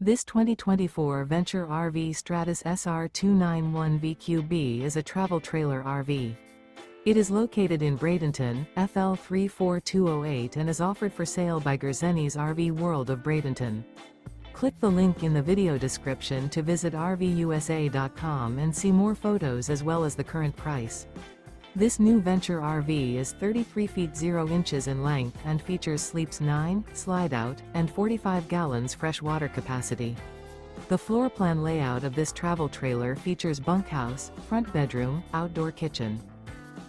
This 2024 Venture RV Stratus SR291VQB is a travel trailer RV. It is located in Bradenton, FL 34208 and is offered for sale by Gerzeny's RV World of Bradenton. Click the link in the video description to visit RVUSA.com and see more photos as well as the current price. This new Venture RV is 33 feet 0 inches in length and features sleeps 9, slide-out, and 45 gallons fresh water capacity. The floor plan layout of this travel trailer features bunkhouse, front bedroom, outdoor kitchen.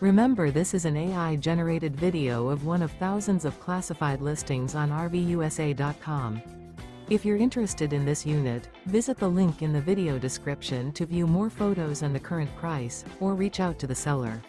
Remember, this is an AI-generated video of one of thousands of classified listings on RVUSA.com. If you're interested in this unit, visit the link in the video description to view more photos and the current price, or reach out to the seller.